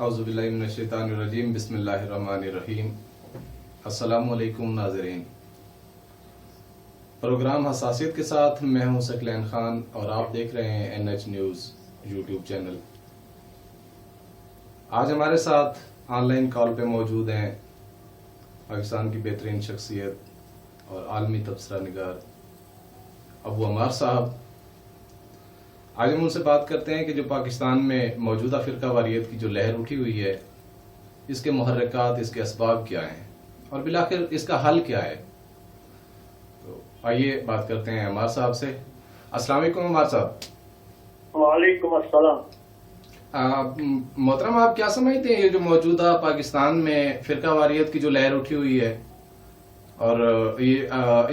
اعوذ باللہ من الشیطان الرجیم، بسم اللہ الرحمن الرحیم۔ السلام علیکم ناظرین، پروگرام حساسیت کے ساتھ میں ہوں ثقلین خان اور آپ دیکھ رہے ہیں NH نیوز یوٹیوب چینل۔ آج ہمارے ساتھ آن لائن کال پہ موجود ہیں پاکستان کی بہترین شخصیت اور عالمی تبصرہ نگار ابو عمار صاحب۔ آج ہم ان سے بات کرتے ہیں کہ جو پاکستان میں موجودہ فرقہ واریت کی جو لہر اٹھی ہوئی ہے، اس کے محرکات، اس کے اسباب کیا ہیں اور بالآخر اس کا حل کیا ہے۔ تو آئیے بات کرتے ہیں عمار صاحب سے۔ السلام علیکم عمار صاحب۔ وعلیکم السلام۔ محترم، آپ کیا سمجھتے ہیں یہ جو موجودہ پاکستان میں فرقہ واریت کی جو لہر اٹھی ہوئی ہے اور یہ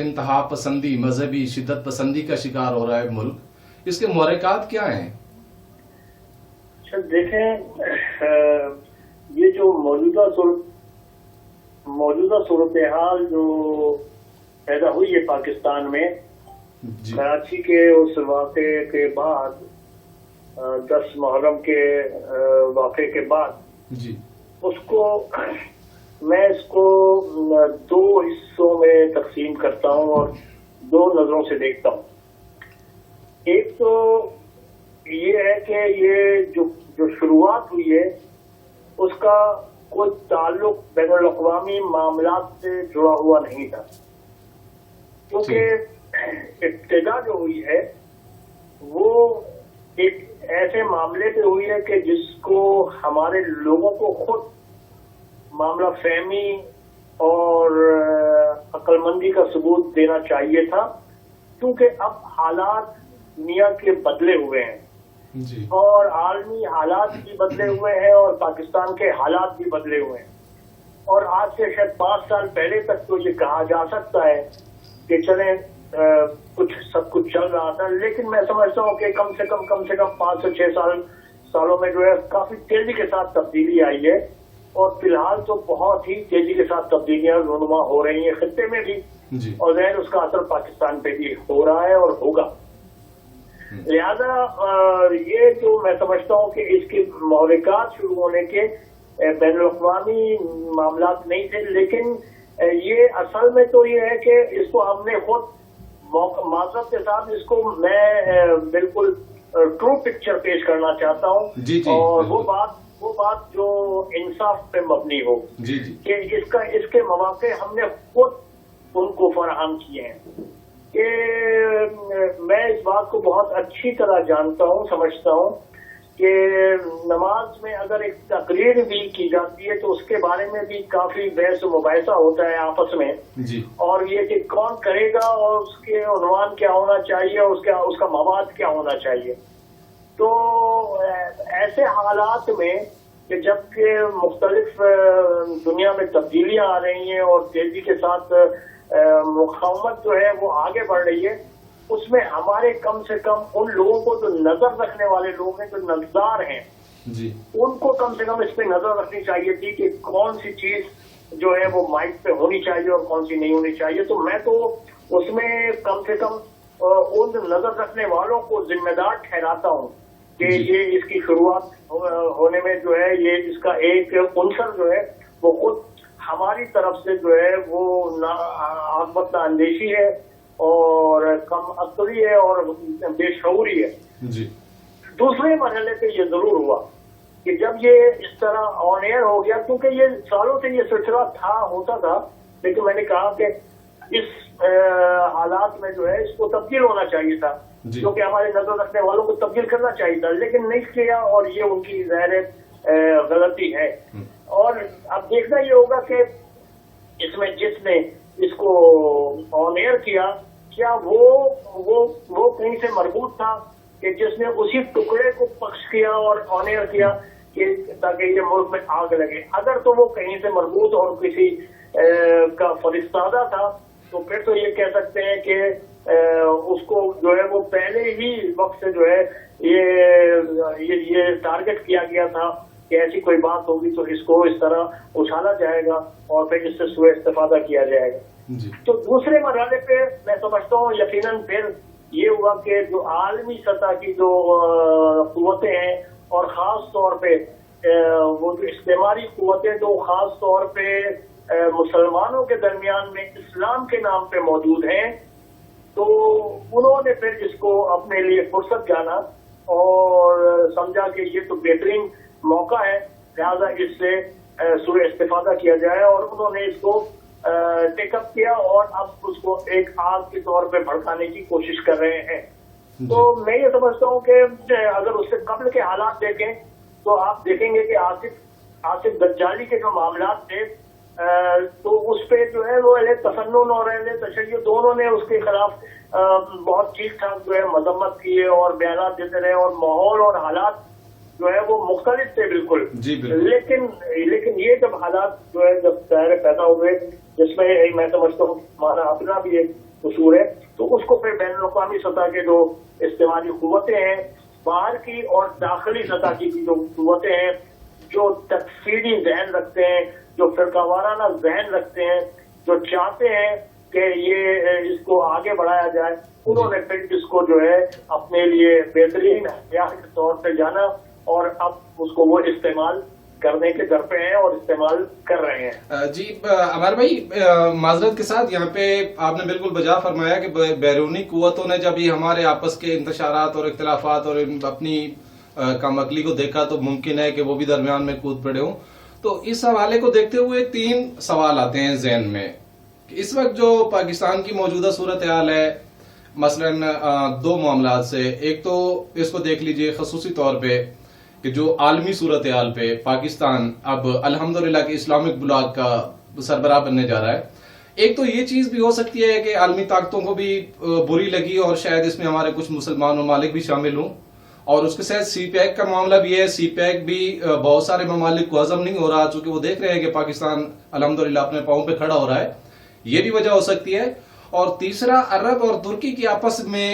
انتہا پسندی، مذہبی شدت پسندی کا شکار ہو رہا ہے ملک، اس کے محرکات کیا ہیں؟ دیکھیں، یہ جو موجودہ صورتحال جو پیدا ہوئی ہے پاکستان میں کراچی کے اس واقعے کے بعد، 10 محرم کے واقعے کے بعد، اس کو میں دو حصوں میں تقسیم کرتا ہوں اور دو نظروں سے دیکھتا ہوں۔ ایک تو یہ ہے کہ یہ جو شروعات ہوئی ہے اس کا کوئی تعلق بین الاقوامی معاملات سے جڑا ہوا نہیں تھا، کیونکہ ابتدا جو ہوئی ہے وہ ایک ایسے معاملے پہ ہوئی ہے کہ جس کو ہمارے لوگوں کو خود معاملہ فہمی اور عقل مندی کا ثبوت دینا چاہیے تھا، کیونکہ اب حالات دنیا کے بدلے ہوئے ہیں اور عالمی حالات بھی بدلے ہوئے ہیں اور پاکستان کے حالات بھی بدلے ہوئے ہیں۔ اور آج سے شاید 5 سال پہلے تک تو یہ کہا جا سکتا ہے کہ چلیں سب کچھ چل رہا تھا، لیکن میں سمجھتا ہوں کہ کم سے کم 5 سے 6 سالوں میں جو ہے کافی تیزی کے ساتھ تبدیلی آئی ہے، اور فی الحال تو بہت ہی تیزی کے ساتھ تبدیلیاں رونما ہو رہی ہیں خطے میں بھی، اور ظاہر اس کا اثر پاکستان پہ بھی ہو رہا ہے اور ہوگا۔ لہذا یہ جو میں سمجھتا ہوں کہ اس کے محرکات شروع ہونے کے بین الاقوامی معاملات نہیں تھے، لیکن یہ اصل میں تو یہ ہے کہ اس کو ہم نے خود معذرت کے ساتھ اس کو میں بالکل ٹرو پکچر پیش کرنا چاہتا ہوں، اور وہ بات جو انصاف پہ مبنی ہو کہ اس کے مواقع ہم نے خود ان کو فراہم کیے ہیں۔ کہ میں اس بات کو بہت اچھی طرح جانتا ہوں، سمجھتا ہوں کہ نماز میں اگر ایک تقریر بھی کی جاتی ہے تو اس کے بارے میں بھی کافی بحث و مباحثہ ہوتا ہے آپس میں، اور یہ کہ کون کرے گا اور اس کے عنوان کیا ہونا چاہیے اور اس کا مواد کیا ہونا چاہیے۔ تو ایسے حالات میں کہ جب کہ مختلف دنیا میں تبدیلیاں آ رہی ہیں اور تیزی کے ساتھ مقاومت جو ہے وہ آگے بڑھ رہی ہے، اس میں ہمارے کم سے کم ان لوگوں کو جو نظر رکھنے والے لوگ ہیں، جو نظردار ہیں، ان کو کم سے کم اس پہ نظر رکھنی چاہیے تھی کہ کون سی چیز جو ہے وہ مائک پہ ہونی چاہیے اور کون سی نہیں ہونی چاہیے۔ تو میں تو اس میں کم سے کم ان نظر رکھنے والوں کو ذمہ دار ٹھہراتا ہوں کہ یہ اس کی شروعات ہونے میں جو ہے یہ اس کا ایک عنصر جو ہے وہ خود ہماری طرف سے جو ہے وہ عاقبت اندیشی ہے اور کم عقلی ہے اور بے شعوری ہے۔ دوسرے مرحلے پہ یہ ضرور ہوا کہ جب یہ اس طرح آن ایئر ہو گیا، کیونکہ یہ سالوں سے یہ سلسلہ ہوتا تھا، لیکن میں نے کہا کہ اس حالات میں جو ہے اس کو تبدیل ہونا چاہیے تھا، کیونکہ ہمارے نظر رکھنے والوں کو تبدیل کرنا چاہیے تھا، لیکن نہیں کیا، اور یہ ان کی ظاہر غلطی ہے۔ اور اب دیکھنا یہ ہوگا کہ اس میں جس نے اس کو آن ایئر کیا وہ کہیں سے مربوط تھا کہ جس نے اسی ٹکڑے کو پخش کیا اور آن ایئر کیا کہ تاکہ یہ ملک میں آگ لگے۔ اگر تو وہ کہیں سے مربوط اور کسی کا فرستادہ تھا تو پھر تو یہ کہہ سکتے ہیں کہ اس کو جو ہے وہ پہلے ہی وقت سے جو ہے یہ ٹارگٹ کیا گیا تھا کہ ایسی کوئی بات ہوگی تو اس کو اس طرح اچھالا جائے گا اور پھر اس سے سوء استفادہ کیا جائے گا۔ تو دوسرے مرحلے پہ میں سمجھتا ہوں یقیناً پھر یہ ہوا کہ جو عالمی سطح کی جو قوتیں ہیں اور خاص طور پہ وہ جو استعماری قوتیں جو خاص طور پہ مسلمانوں کے درمیان میں اسلام کے نام پہ موجود ہیں، تو انہوں نے پھر اس کو اپنے لیے فرصت جانا اور سمجھا کہ یہ تو بہترین موقع ہے، لہذا اس سے سوء استفادہ کیا جائے، اور انہوں نے اس کو ٹیک اپ کیا اور اب اس کو ایک آگ کے طور پہ بھڑکانے کی کوشش کر رہے ہیں۔ تو میں یہ سمجھتا ہوں کہ اگر اس سے قبل کے حالات دیکھیں تو آپ دیکھیں گے کہ آصف دجالی کے جو معاملات تھے تو اس پہ جو ہے وہ اہل تفنن اور اہل تشیع دونوں نے اس کے خلاف بہت ٹھیک ٹھاک جو ہے مذمت کیے اور بیانات دیتے رہے، اور ماحول اور حالات جو ہے وہ مختلف تھے بالکل۔ جی بالکل۔ لیکن یہ جب حالات جو ہے جب ظاہر پیدا ہوئے جس میں میں سمجھتا ہوں ہمارا اپنا بھی ایک قصور ہے، تو اس کو پھر بین الاقوامی سطح کے جو استعمالی قوتیں ہیں، باہر کی اور داخلی سطح کی جو قوتیں ہیں، جو تکفیری ذہن رکھتے ہیں، جو فرقہ وارانہ ذہن رکھتے ہیں، جو چاہتے ہیں کہ یہ اس کو آگے بڑھایا جائے، انہوں نے پھر اس کو جو ہے اپنے لیے بہترین ہتھیار کے طور پہ جانا اور اب اس کو وہ استعمال کرنے کے در پہ ہیں اور استعمال کر رہے ہیں۔ جی عمر بھائی، معذرت کے ساتھ یہاں پہ آپ نے بالکل بجا فرمایا کہ بیرونی قوتوں نے جب یہ ہمارے آپس کے انتشارات اور اختلافات اور اپنی کم عقلی کو دیکھا تو ممکن ہے کہ وہ بھی درمیان میں کود پڑے ہوں۔ تو اس حوالے کو دیکھتے ہوئے 3 سوال آتے ہیں ذہن میں۔ اس وقت جو پاکستان کی موجودہ صورتحال ہے، مثلا 2 معاملات سے، ایک تو اس کو دیکھ لیجئے خصوصی طور پہ کہ جو عالمی صورتحال پہ پاکستان اب الحمدللہ کہ اسلامک بلاک کا سربراہ بننے جا رہا ہے۔ ایک تو یہ چیز بھی ہو سکتی ہے کہ عالمی طاقتوں کو بھی بری لگی اور شاید اس میں ہمارے کچھ مسلمان ممالک بھی شامل ہوں، اور اس کے ساتھ سی پیک کا معاملہ بھی ہے۔ سی پیک بھی بہت سارے ممالک کو ہضم نہیں ہو رہا، چونکہ وہ دیکھ رہے ہیں کہ پاکستان الحمدللہ اپنے پاؤں پہ کھڑا ہو رہا ہے، یہ بھی وجہ ہو سکتی ہے۔ اور تیسرا، عرب اور ترکی کی آپس میں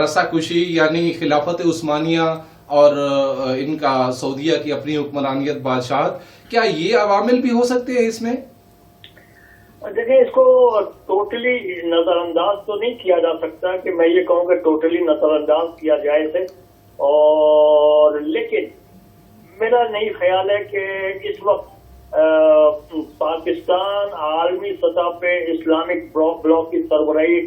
رسا کشی، یعنی خلافت عثمانیہ اور ان کا سعودیہ کی اپنی حکمرانیت بادشاہت، کیا یہ عوامل بھی ہو سکتے ہیں اس میں؟ دیکھیں، اس کو ٹوٹلی نظر انداز تو نہیں کیا جا سکتا کہ میں یہ کہوں کہ ٹوٹلی نظر انداز کیا جائے اسے، اور لیکن میرا نہیں خیال ہے کہ اس وقت پاکستان عالمی سطح پہ اسلامک بلاک کی سربراہی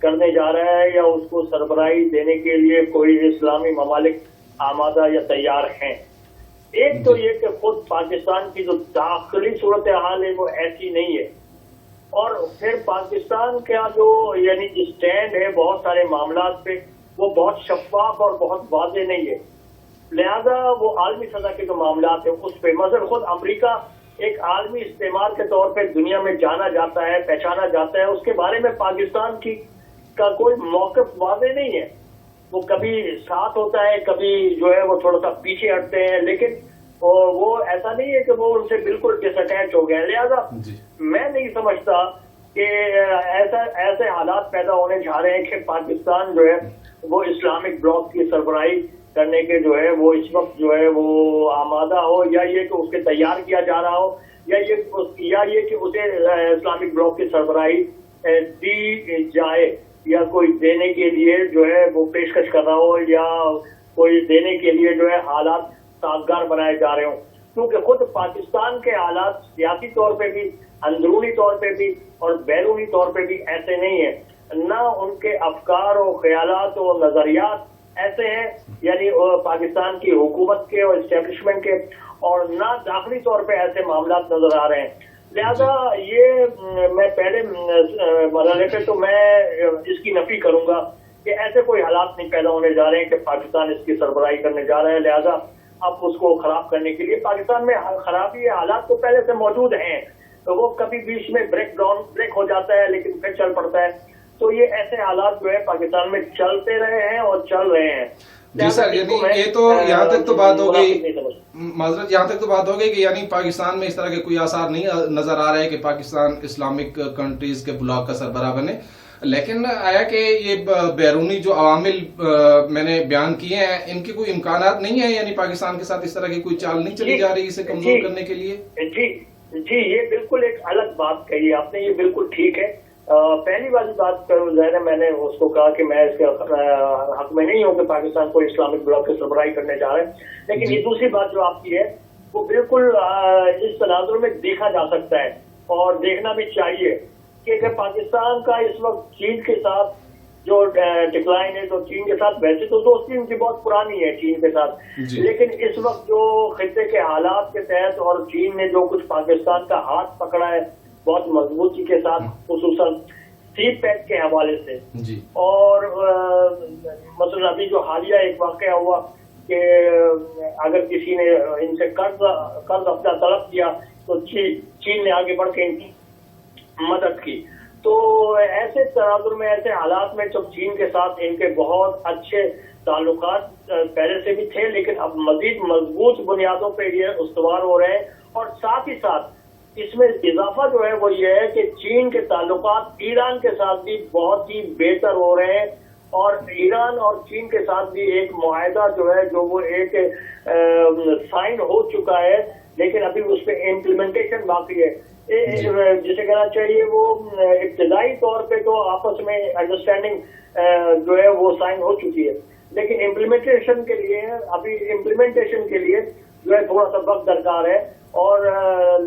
کرنے جا رہا ہے یا اس کو سربراہی دینے کے لیے کوئی اسلامی ممالک آمادہ یا تیار ہیں۔ ایک تو یہ کہ خود پاکستان کی جو داخلی صورتحال ہے وہ ایسی نہیں ہے، اور پھر پاکستان کا جو یعنی اسٹینڈ ہے بہت سارے معاملات پہ وہ بہت شفاف اور بہت واضح نہیں ہے، لہذا وہ عالمی سطح کے جو معاملات ہیں اس پہ مثلا خود امریکہ ایک عالمی استعمار کے طور پہ دنیا میں جانا جاتا ہے، پہچانا جاتا ہے، اس کے بارے میں پاکستان کا کوئی موقف واضح نہیں ہے۔ وہ کبھی ساتھ ہوتا ہے، کبھی جو ہے وہ تھوڑا سا پیچھے ہٹتے ہیں، لیکن وہ ایسا نہیں ہے کہ وہ ان سے بالکل ڈس اٹیچ ہو گئے۔ لہذا میں نہیں سمجھتا کہ ایسے حالات پیدا ہونے جا رہے ہیں کہ پاکستان جو ہے وہ اسلامک بلاک کی سربراہی کرنے کے جو ہے وہ اس وقت جو ہے وہ آمادہ ہو، یا یہ کہ اس کے تیار کیا جا رہا ہو، یا یہ کہ اسے اسلامک بلاک کی سربراہی دی جائے، یا کوئی دینے کے لیے جو ہے وہ پیشکش کر رہا ہو، یا کوئی دینے کے لیے جو ہے حالات سازگار بنائے جا رہے ہوں، کیونکہ خود پاکستان کے حالات سیاسی طور پہ بھی، اندرونی طور پہ بھی اور بیرونی طور پہ بھی ایسے نہیں ہیں، نہ ان کے افکار و خیالات و نظریات ایسے ہیں، یعنی پاکستان کی حکومت کے اور اسٹیبلشمنٹ کے، اور نہ داخلی طور پہ ایسے معاملات نظر آ رہے ہیں۔ لہذا یہ میں پہلے مرحلے پہ تو میں اس کی نفی کروں گا کہ ایسے کوئی حالات نہیں پیدا ہونے جا رہے ہیں کہ پاکستان اس کی سربراہی کرنے جا رہا ہے، لہذا اب اس کو خراب کرنے کے لیے پاکستان میں خرابی حالات تو پہلے سے موجود ہیں، تو وہ کبھی بیچ میں بریک ہو جاتا ہے لیکن پھر چل پڑتا ہے، تو یہ ایسے حالات جو ہے پاکستان میں چلتے رہے ہیں اور چل رہے ہیں۔ جی سر، یعنی یہ تو یہاں تک تو بات ہو گئی، معذرت یہاں تک تو بات ہو گئی کہ یعنی پاکستان میں اس طرح کے کوئی آثار نہیں نظر آ رہے ہیں کہ پاکستان اسلامک کنٹریز کے بلاک کا سربراہ بنے، لیکن آیا کہ یہ بیرونی جو عوامل میں نے بیان کیے ہیں ان کے کوئی امکانات نہیں ہیں، یعنی پاکستان کے ساتھ اس طرح کی کوئی چال نہیں چلی جا رہی اسے کمزور کرنے کے لیے؟ جی یہ بالکل ایک الگ بات کہی آپ نے، یہ بالکل ٹھیک ہے۔ پہلی والی بات ظاہر ہے میں نے اس کو کہا کہ میں اس کے حق میں نہیں ہوں کہ پاکستان کو اسلامک بلاک کی سربراہی کرنے جا رہے ہیں، لیکن یہ دوسری بات جو آپ کی ہے وہ بالکل اس تناظر میں دیکھا جا سکتا ہے اور دیکھنا بھی چاہیے کہ پاکستان کا اس وقت چین کے ساتھ جو ڈکلائن ہے، تو چین کے ساتھ ویسے تو دوستی ان کی بہت پرانی ہے چین کے ساتھ، لیکن اس وقت جو خطے کے حالات کے تحت اور چین نے جو کچھ پاکستان کا ہاتھ پکڑا ہے بہت مضبوطی کے ساتھ، خصوصاً سی پیک کے حوالے سے، اور مثلا ابھی جو حالیہ ایک واقعہ ہوا کہ اگر کسی نے ان سے قرض اپنا طلب کیا تو چین نے آگے بڑھ کے ان کی مدد کی. تو ایسے تناظر میں، ایسے حالات میں جب چین کے ساتھ ان کے بہت اچھے تعلقات پہلے سے بھی تھے، لیکن اب مزید مضبوط بنیادوں پہ یہ استوار ہو رہے ہیں، اور ساتھ ہی ساتھ اس میں اضافہ جو ہے وہ یہ ہے کہ چین کے تعلقات ایران کے ساتھ بھی بہت ہی بہتر ہو رہے ہیں، اور ایران اور چین کے ساتھ بھی ایک معاہدہ جو ہے جو وہ ایک سائن ہو چکا ہے، لیکن ابھی اس پہ امپلیمنٹیشن باقی ہے. جسے کہنا چاہیے وہ ابتدائی طور پہ تو آپس میں انڈرسٹینڈنگ جو ہے وہ سائن ہو چکی ہے، لیکن امپلیمنٹیشن کے لیے جو ہے تھوڑا سا وقت درکار ہے، اور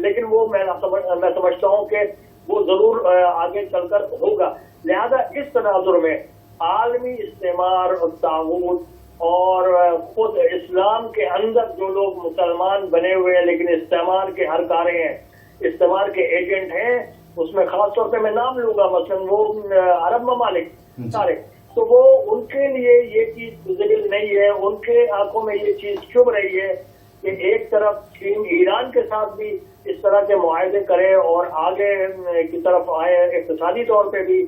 لیکن وہ میں سمجھتا ہوں کہ وہ ضرور آگے چل کر ہوگا. لہذا اس تناظر میں عالمی استعمار اور طاغوت اور خود اسلام کے اندر جو لوگ مسلمان بنے ہوئے ہیں لیکن استعمار کے ہرکارے ہیں، استعمار کے ایجنٹ ہیں، اس میں خاص طور پہ میں نام لوں گا مثلا وہ عرب ممالک سارے، تو وہ ان کے لیے یہ چیز ویزیبل نہیں ہے، ان کے آنکھوں میں یہ چیز چبھ رہی ہے کہ ایک طرف چین ایران کے ساتھ بھی اس طرح کے معاہدے کرے اور آگے کی طرف آئے اقتصادی طور پہ بھی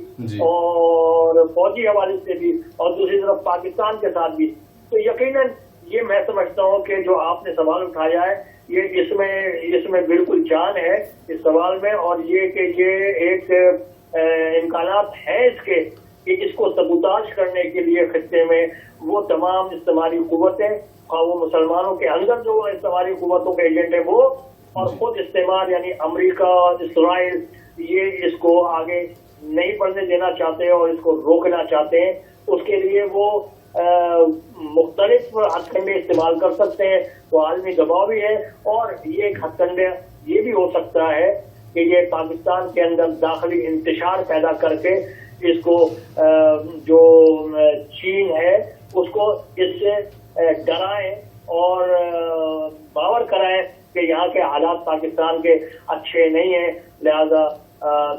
اور فوجی حوالے سے بھی، اور دوسری طرف پاکستان کے ساتھ بھی. تو یقیناً یہ میں سمجھتا ہوں کہ جو آپ نے سوال اٹھایا ہے یہ اس میں بالکل جان ہے اس سوال میں، اور یہ کہ یہ ایک امکانات ہیں اس کے کہ اس کو سبوتاژ کرنے کے لیے خطے میں وہ تمام استعماری قوتیں، اور وہ مسلمانوں کے اندر جو استعماری قوتوں کے ایجنٹ ہیں وہ، اور خود استعمار یعنی امریکہ، اسرائیل، یہ اس کو آگے نہیں بڑھنے دینا چاہتے ہیں اور اس کو روکنا چاہتے ہیں. اس کے لیے وہ مختلف ہتھ کنڈے استعمال کر سکتے ہیں، وہ عالمی دباؤ بھی ہے، اور یہ ایک ہتھ کنڈے یہ بھی ہو سکتا ہے کہ یہ پاکستان کے اندر داخلی انتشار پیدا کر کے اس کو جو چین ہے اس کو اس سے ڈرائیں اور باور کرائیں کہ یہاں کے حالات پاکستان کے اچھے نہیں ہیں، لہذا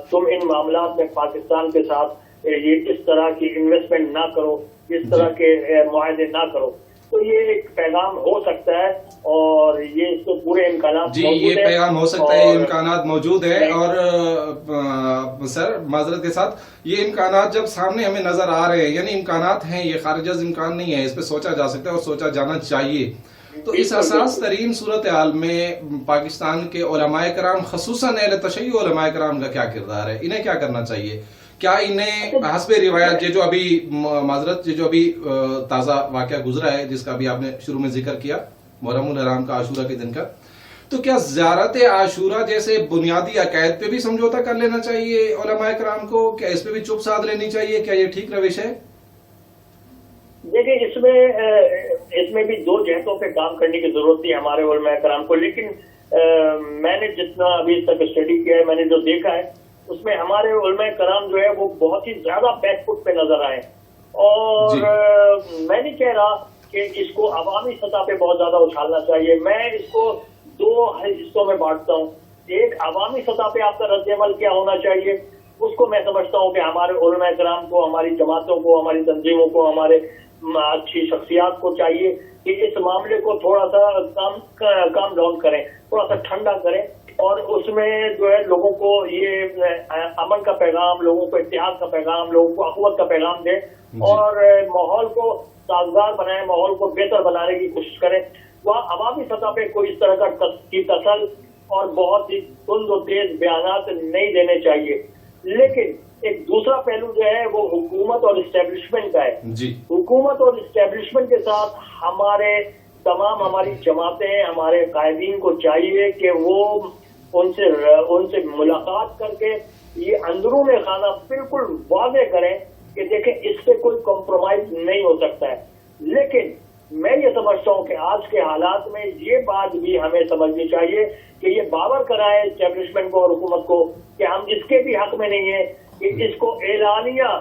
تم ان معاملات میں پاکستان کے ساتھ یہ اس طرح کی انویسٹمنٹ نہ کرو، اس طرح کے معاہدے نہ کرو. تو یہ ایک پیغام ہو سکتا ہے اور یہ اس کو پورے امکانات یہ پیغام ہو سکتا ہے، یہ امکانات موجود ہے. اور سر معذرت کے ساتھ یہ امکانات جب سامنے ہمیں نظر آ رہے ہیں، یعنی امکانات ہیں، یہ خارج از امکان نہیں ہے، اس پہ سوچا جا سکتا ہے اور سوچا جانا چاہیے. تو اس اساس ترین صورتحال میں پاکستان کے علماء کرام، خصوصاً اہل تشیع علماء کرام کا کیا کردار ہے؟ انہیں کیا کرنا چاہیے؟ کیا انہیں حسب روایت جو ابھی معذرت جو ابھی تازہ واقعہ گزرا ہے جس کا بھی آپ نے شروع میں ذکر کیا، محرم الحرام کا، عاشورہ کے دن کا، تو کیا زیارت عاشورہ جیسے بنیادی عقائد پہ بھی سمجھوتا کر لینا چاہیے علماء کرام کو؟ کیا اس پہ بھی چپ سادھ لینی چاہیے؟ کیا یہ ٹھیک روش ہے؟ دیکھیں اس میں بھی دو جہتوں پہ کام کرنے کی ضرورت تھی ہمارے علماء کرام کو، لیکن میں نے جتنا ابھی تک اسٹڈی کیا ہے، میں نے جو دیکھا ہے اس میں ہمارے علماء کرام جو ہے وہ بہت ہی زیادہ بیک فٹ پہ نظر آئے، اور میں نہیں کہہ رہا کہ اس کو عوامی سطح پہ بہت زیادہ اچھالنا چاہیے. میں اس کو دو حصوں میں بانٹتا ہوں. ایک عوامی سطح پہ آپ کا رد عمل کیا ہونا چاہیے، اس کو میں سمجھتا ہوں کہ ہمارے علماء کرام کو، ہماری جماعتوں کو، ہماری تنظیموں کو، ہمارے اچھی شخصیات کو چاہیے کہ اس معاملے کو تھوڑا سا کام ڈاؤن کریں، تھوڑا سا ٹھنڈا کریں، اور اس میں جو ہے لوگوں کو یہ امن کا پیغام، لوگوں کو اتحاد کا پیغام، لوگوں کو اخوت کا پیغام دیں، اور ماحول کو سازگار بنائیں، ماحول کو بہتر بنانے کی کوشش کریں. وہاں عوامی سطح پہ کوئی اس طرح کا تسل اور بہت ہی تند و تیز بیانات نہیں دینے چاہیے. لیکن ایک دوسرا پہلو جو ہے وہ حکومت اور اسٹیبلشمنٹ کا ہے. حکومت اور اسٹیبلشمنٹ کے ساتھ ہماری جماعتیں، ہمارے قائدین کو چاہیے کہ وہ ان سے ملاقات کر کے یہ اندرون خانہ بالکل واضح کریں کہ دیکھیں اس سے کوئی کمپرومائز نہیں ہو سکتا ہے. لیکن میں یہ سمجھتا ہوں کہ آج کے حالات میں یہ بات بھی ہمیں سمجھنی چاہیے کہ یہ باور کرائے اسٹیبلشمنٹ کو اور حکومت کو کہ ہم اس کے بھی حق میں نہیں ہیں کہ اس کو اعلانیہ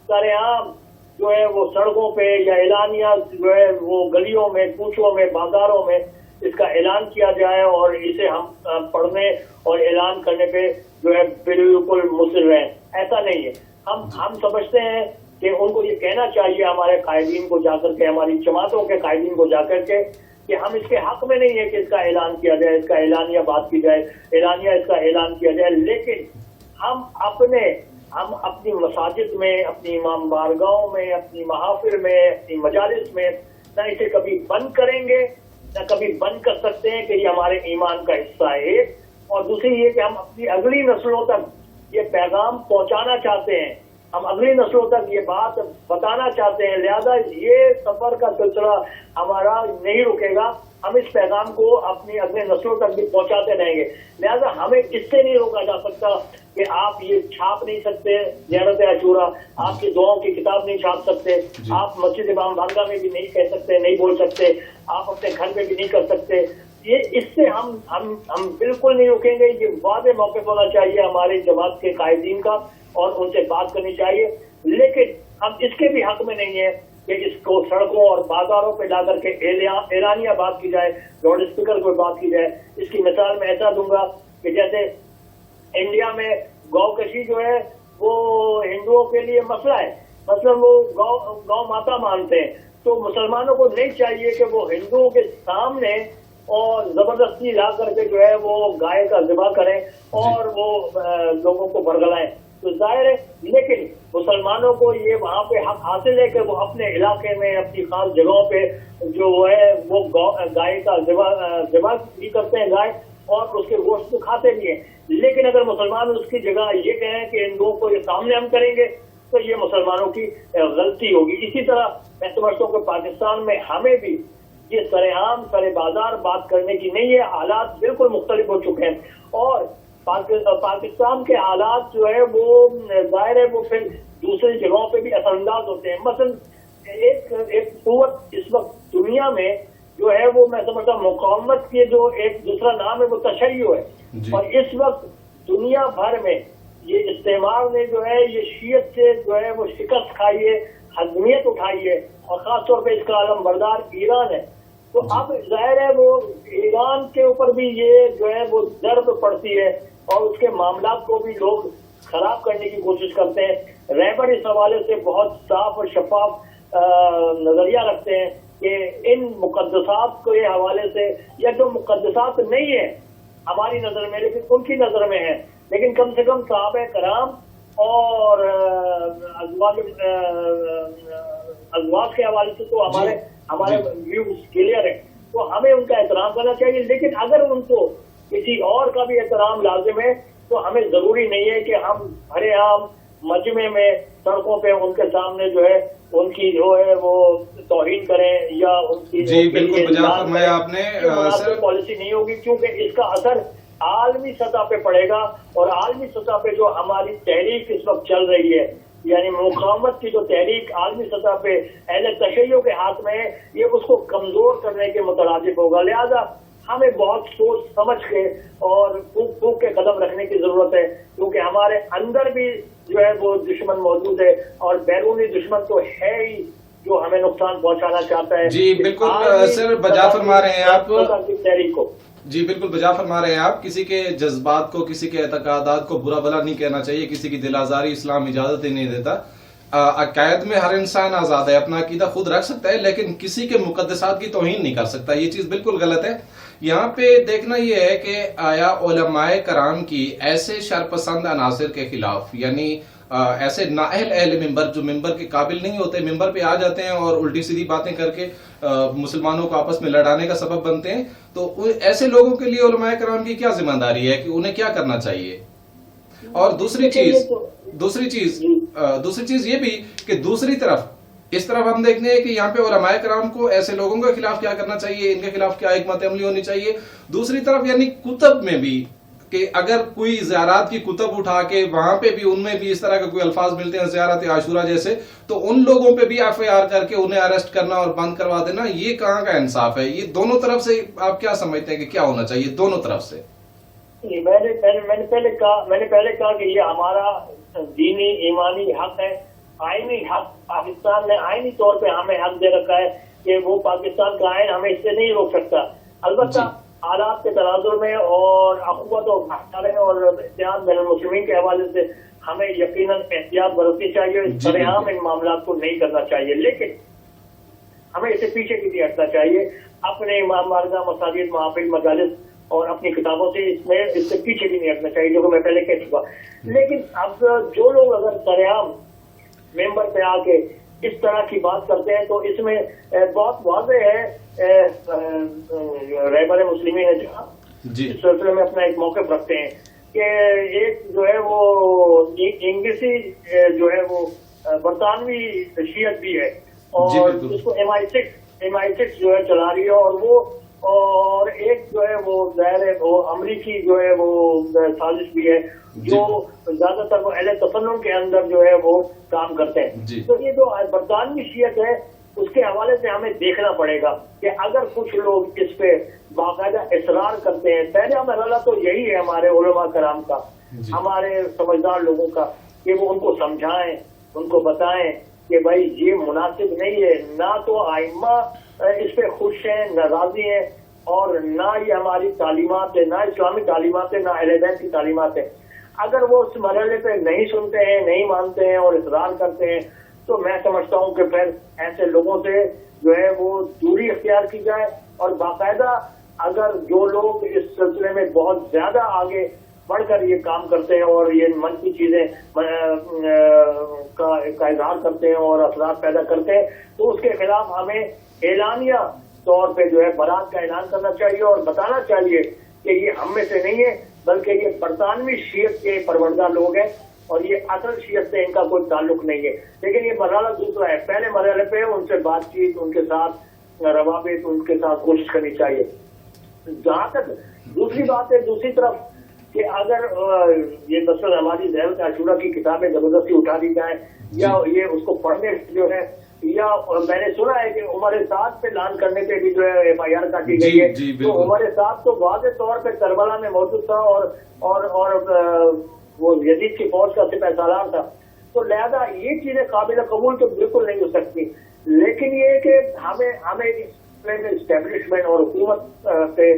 سرعام جو ہے وہ سڑکوں پہ یا اعلانیہ جو ہے وہ گلیوں میں، کوچوں میں، بازاروں میں اس کا اعلان کیا جائے اور اسے ہم پڑھنے اور اعلان کرنے پہ جو ہے بالکل مصر رہیں. ایسا نہیں ہے. ہم سمجھتے ہیں کہ ان کو یہ کہنا چاہیے ہمارے قائدین کو جا کر کے، ہماری جماعتوں کے قائدین کو جا کر کے کہ ہم اس کے حق میں نہیں ہے کہ اس کا اعلان کیا جائے، اس کا اعلانیہ بات کی جائے، اعلانیہ اس کا اعلان کیا جائے، لیکن ہم اپنی مساجد میں، اپنی امام بارگاہوں میں، اپنی محافل میں، اپنی مجالس میں نہ اسے کبھی بند کریں گے نہ کبھی بند کر سکتے ہیں کہ یہ ہمارے ایمان کا حصہ ہے. اور دوسری یہ کہ ہم اپنی اگلی نسلوں تک یہ پیغام پہنچانا چاہتے ہیں، ہم اگلی نسلوں تک یہ بات بتانا چاہتے ہیں، لہذا یہ سفر کا سلسلہ ہمارا نہیں رکے گا. ہم اس پیغام کو اپنی اگلی نسلوں تک بھی پہنچاتے رہیں گے. لہذا ہمیں اس سے نہیں روکا جا سکتا کہ آپ یہ چھاپ نہیں سکتے زیارت عاشورہ، آپ کی دعاؤں کی کتاب نہیں چھاپ سکتے، آپ مسجد امام بارگاہ میں بھی نہیں کہہ سکتے، نہیں بول سکتے، آپ اپنے گھر میں بھی نہیں کر سکتے. یہ اس سے ہم بالکل نہیں رکیں گے. یہ واضح موقف ہونا چاہیے ہمارے جماعت کے قائدین کا اور ان سے بات کرنی چاہیے، لیکن ہم اس کے بھی حق میں نہیں ہے کہ اس کو سڑکوں اور بازاروں پہ لا کر کے اعلانیہ بات کی جائے، لاؤڈ اسپیکر کو بات کی جائے. اس کی مثال میں ایسا دوں گا کہ جیسے انڈیا میں گو کشی جو ہے وہ ہندوؤں کے لیے مسئلہ ہے، مطلب وہ گو ماتا مانتے ہیں، تو مسلمانوں کو نہیں چاہیے کہ وہ ہندوؤں کے سامنے اور زبردستی لا کر کے جو ہے وہ گائے کا ذبح کریں اور وہ لوگوں کو برگلائیں. تو ظاہر ہے، لیکن مسلمانوں کو یہ وہاں پہ حق حاصل ہے کہ وہ اپنے علاقے میں اپنی خاص جگہوں پہ جو ہے وہ گائے کا ذبح بھی کرتے ہیں گائے، اور اس کے گوشت کو کھاتے بھی ہیں. لیکن اگر مسلمان اس کی جگہ یہ کہیں کہ ہندوؤں کو یہ سامنے ہم کریں گے تو یہ مسلمانوں کی غلطی ہوگی. اسی طرح میں سمجھتا ہوں کہ پاکستان میں ہمیں بھی یہ سرعام سر بازار بات کرنے کی نہیں ہے. حالات بالکل مختلف ہو چکے ہیں اور پاکستان کے حالات جو ہے وہ ظاہر ہے وہ پھر دوسری جگہوں پہ بھی اثر انداز ہوتے ہیں. مثلا ایک قوت اس وقت دنیا میں جو ہے وہ میں سمجھتا ہوں مقاومت کے جو ایک دوسرا نام ہے وہ تشیع ہے. اور اس وقت دنیا بھر میں یہ استعمار نے جو ہے یہ شیعت سے جو ہے وہ شکست کھائی ہے، حزمیت اٹھائی ہے، اور خاص طور پہ اس کا علم بردار ایران ہے. تو اب ظاہر ہے وہ ایران کے اوپر بھی یہ جو ہے وہ ضرب پڑتی ہے اور اس کے معاملات کو بھی لوگ خراب کرنے کی کوشش کرتے ہیں. رہبر اس حوالے سے بہت صاف اور شفاف نظریہ رکھتے ہیں کہ ان مقدسات کے حوالے سے، یا جو مقدسات نہیں ہیں ہماری نظر میں لیکن ان کی نظر میں ہیں، لیکن کم سے کم صحابہ کرام اور ازواج کے حوالے سے تو ہمارے ویوز کلیئر ہیں، تو ہمیں ان کا احترام کرنا چاہیے. لیکن اگر ان کو کسی اور کا بھی احترام لازم ہے تو ہمیں ضروری نہیں ہے کہ ہم بھرے عام مجمع میں سڑکوں پہ ان کے سامنے جو ہے ان کی جو ہے وہ توہین کریں یا ان کی جی بالکل بجا فرمایا آپ نے سر. پالیسی نہیں ہوگی کیونکہ اس کا اثر عالمی سطح پہ پڑے گا، اور عالمی سطح پہ جو ہماری تحریک اس وقت چل رہی ہے یعنی مقاومت کی جو تحریک عالمی سطح پہ اہل تشیع کے ہاتھ میں ہے، یہ اس کو کمزور کرنے کے مترادف ہوگا. لہذا ہمیں بہت سوچ سمجھ کے اور پھوک کے قدم رکھنے کی ضرورت ہے، کیونکہ ہمارے اندر بھی جو ہے وہ دشمن موجود ہے اور بیرونی دشمن تو ہے ہی جو ہمیں نقصان پہنچانا چاہتا ہے. جی بالکل سر بجا فرما رہے ہیں آپ. تحریک کو جی بالکل بجا فرما رہے ہیں آپ. کسی کے جذبات کو، کسی کے اعتقادات کو برا بھلا نہیں کہنا چاہیے، کسی کی دل آزاری اسلام اجازت ہی نہیں دیتا. عقائد میں ہر انسان آزاد ہے، اپنا عقیدہ خود رکھ سکتا ہے، لیکن کسی کے مقدسات کی توہین نہیں کر سکتا. یہ چیز بالکل غلط ہے. یہاں پہ دیکھنا یہ ہے کہ آیا علماء کرام کی ایسے شرپسند عناصر کے خلاف، یعنی ایسے نااہل اہل ممبر جو ممبر کے قابل نہیں ہوتے، ممبر پہ آ جاتے ہیں اور الٹی سیدھی باتیں کر کے مسلمانوں کو آپس میں لڑانے کا سبب بنتے ہیں، تو ایسے لوگوں کے لیے علماء کرام کی کیا ذمہ داری ہے کہ انہیں کیا کرنا چاہیے؟ اور دوسری چیز یہ بھی کہ دوسری طرف اس طرف ہم دیکھتے ہیں کہ یہاں پہ علماء کرام کو ایسے لوگوں کے خلاف کیا کرنا چاہیے، ان کے خلاف کیا حکمت عملی ہونی چاہیے. دوسری طرف یعنی کتب میں بھی کہ اگر کوئی زیارات کی کتب اٹھا کے وہاں پہ بھی ان میں بھی اس طرح کے کوئی الفاظ ملتے ہیں زیارت عاشورہ جیسے، تو ان لوگوں پہ بھی FIR کر کے انہیں اریسٹ کرنا اور بند کروا دینا، یہ کہاں کا انصاف ہے؟ یہ دونوں طرف سے آپ کیا سمجھتے ہیں کہ کیا ہونا چاہیے دونوں طرف سے؟ میں نے پہلے کہا کہ یہ ہمارا دینی ایمانی حق ہے، آئینی حق، پاکستان نے آئینی طور پہ ہمیں حق دے رکھا ہے کہ وہ پاکستان کا آئین ہمیں اس سے نہیں روک سکتا. البتہ حالات کے تناظر میں اور اخوت اور بھائی چارے اور اتحاد بین المسلمین کے حوالے سے ہمیں یقیناً احتیاط برتنی چاہیے، سرعام ان معاملات کو نہیں کرنا چاہیے، لیکن ہمیں اسے پیچھے کی بھی ہٹنا چاہیے. اپنے امام بارگاہ، مساجد، محافل، مجالس اور اپنی کتابوں سے اس سے پیچھے بھی نہیں ہٹنا چاہیے، جو کہ میں پہلے کہہ چکا. لیکن اب جو لوگ اگر سرعام ممبر پہ آ کے اس طرح کی بات کرتے ہیں تو اس میں بہت واضح ہے رہبر مسلمین ہے جہاں اس سلسلے میں اپنا ایک موقف رکھتے ہیں کہ ایک جو ہے وہ انگلشی جو ہے وہ برطانوی شیعت بھی ہے اور اس کو MI6 جو ہے چلا رہی ہے، اور ایک جو ہے وہ ظاہر ہے وہ امریکی جو ہے وہ سازش بھی ہے جو زیادہ تر وہ اہل تفنن کے اندر جو ہے وہ کام کرتے ہیں. تو یہ جو برطانوی شیعت ہے اس کے حوالے سے ہمیں دیکھنا پڑے گا کہ اگر کچھ لوگ اس پہ باقاعدہ اصرار کرتے ہیں، پہلا مرحلہ تو یہی ہے ہمارے علماء کرام کا، ہمارے سمجھدار لوگوں کا، کہ وہ ان کو سمجھائیں، ان کو بتائیں کہ بھائی یہ مناسب نہیں ہے. نہ تو ائمہ اس پہ خوش ہیں، نہ راضی ہیں، اور نہ یہ ہماری تعلیمات ہے، نہ اسلامی تعلیمات ہے، نہ اہل بیت کی تعلیمات ہے. اگر وہ اس مرحلے پہ نہیں سنتے ہیں، نہیں مانتے ہیں اور اصرار کرتے ہیں تو میں سمجھتا ہوں کہ پھر ایسے لوگوں سے جو ہے وہ دوری اختیار کی جائے، اور باقاعدہ اگر جو لوگ اس سلسلے میں بہت زیادہ آگے بڑھ کر یہ کام کرتے ہیں اور یہ منفی چیزیں کا اظہار کرتے ہیں اور اثرات پیدا کرتے ہیں تو اس کے خلاف ہمیں اعلانیہ طور پہ جو ہے برات کا اعلان کرنا چاہیے اور بتانا چاہیے کہ یہ ہم میں سے نہیں ہے بلکہ یہ برطانوی شیعت کے پروردہ لوگ ہیں اور یہ اصل شیعت سے ان کا کوئی تعلق نہیں ہے. لیکن یہ مرحلہ دوسرا ہے. پہلے مرحلے پہ ان سے بات چیت، ان کے ساتھ روابط، ان کے ساتھ کوشش کرنی چاہیے. جہاں تک دوسری بات ہے، دوسری طرف کہ اگر یہ مثلا ہماری زیارت عاشورہ کی کتابیں زبردستی اٹھا دی جائیں یا یہ اس کو پڑھنے جو ہے، یا میں نے سنا ہے کہ عمر سعد پہ لان کرنے پہ بھی جو ہے FIR کاٹی گئی ہے. تو عمر سعد تو واضح طور پہ کربلا میں موجود تھا اور وہ یزید کی فوج کا سپہ سالار تھا، تو لہذا یہ چیزیں قابل قبول تو بالکل نہیں ہو سکتی. لیکن یہ کہ ہمیں اس میں اسٹیبلشمنٹ اور حکومت پہ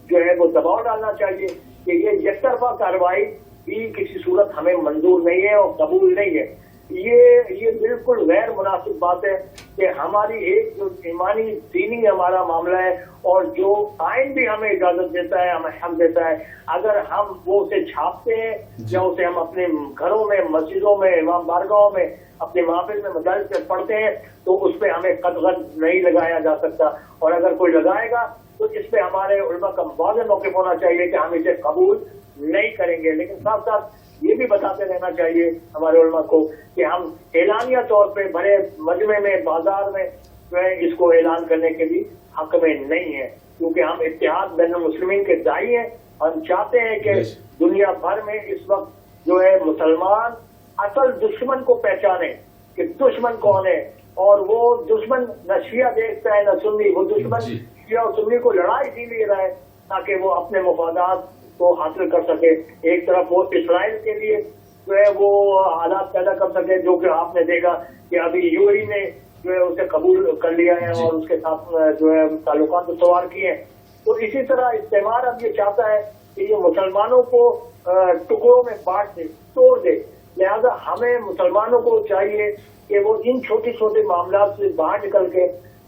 جو ہے وہ دباؤ ڈالنا چاہیے کہ یہ یک طرفہ کارروائی بھی کسی صورت ہمیں منظور نہیں ہے اور قبول نہیں ہے. یہ بالکل غیر مناسب بات ہے کہ ہماری ایک جو ایمانی دینی ہمارا معاملہ ہے اور جو آئین بھی ہمیں اجازت دیتا ہے، ہمیں حق دیتا ہے، اگر ہم وہ اسے چھاپتے ہیں یا اسے ہم اپنے گھروں میں، مسجدوں میں، امام بارگاہوں میں، اپنے محافل میں، مجالس میں پڑھتے ہیں تو اس پہ ہمیں قدغن نہیں لگایا جا سکتا. اور اگر کوئی لگائے گا تو اس پہ ہمارے علماء کا واضح موقف ہونا چاہیے کہ ہم اسے قبول نہیں کریں گے. لیکن ساتھ ساتھ یہ بھی بتاتے رہنا چاہیے ہمارے علماء کو کہ ہم اعلانیہ طور پہ بڑے مجمع میں، بازار میں جو ہے اس کو اعلان کرنے کے بھی حق میں نہیں ہے، کیونکہ ہم اتحاد بین المسلمین کے داعی ہیں. ہم چاہتے ہیں کہ دنیا بھر میں اس وقت جو ہے مسلمان اصل دشمن کو پہچانے کہ دشمن کون ہے، اور وہ دشمن نہ شیعہ دیکھتا ہے نہ سنی، وہ دشمن شیعہ اور سنی کو لڑائی اسی لیے رہا ہے تاکہ وہ اپنے مفادات کو حاصل کر سکے. ایک طرف وہ اسرائیل کے لیے جو ہے وہ حالات پیدا کر سکے، جو کہ آپ نے دیکھا کہ ابھی UAE نے جو ہے اسے قبول کر لیا ہے اور اس کے ساتھ جو ہے تعلقات استوار کیے ہیں. تو اسی طرح استعمار اب یہ چاہتا ہے کہ یہ مسلمانوں کو ٹکڑوں میں بانٹ دے، توڑ دے. لہذا ہمیں مسلمانوں کو چاہیے کہ وہ ان چھوٹے چھوٹے معاملات سے باہر نکل کے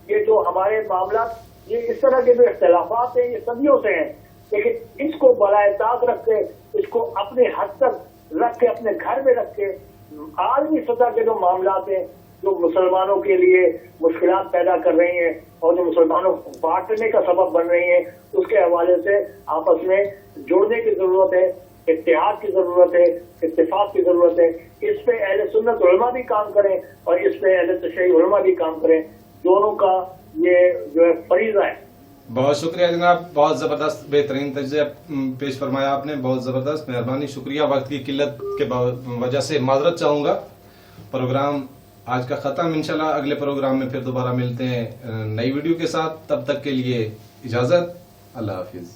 یہ جو ہمارے معاملات، یہ اس طرح کے جو اختلافات ہیں یہ صدیوں سے ہیں، لیکن اس کو بالائے طاق رکھ کے، اس کو اپنے حد تک رکھ کے، اپنے گھر میں رکھ کے عالمی سطح کے جو معاملات ہیں جو مسلمانوں کے لیے مشکلات پیدا کر رہی ہیں اور جو مسلمانوں کو بانٹنے کا سبب بن رہی ہیں، اس کے حوالے سے آپس میں جوڑنے کی ضرورت ہے، اتحاد کی ضرورت ہے، اتفاق کی ضرورت ہے. اس پہ اہل سنت علماء بھی کام کریں اور اس پہ اہل تشیع علماء بھی کام کریں. دونوں کا یہ جو ہے فریضہ ہے بہت شکریہ جناب, بہت زبردست بہترین تجزیہ پیش فرمایا آپ نے, بہت زبردست, مہربانی, شکریہ. وقت کی قلت کے وجہ سے معذرت چاہوں گا. پروگرام آج کا ختم, انشاءاللہ اگلے پروگرام میں پھر دوبارہ ملتے ہیں نئی ویڈیو کے ساتھ. تب تک کے لیے اجازت, اللہ حافظ.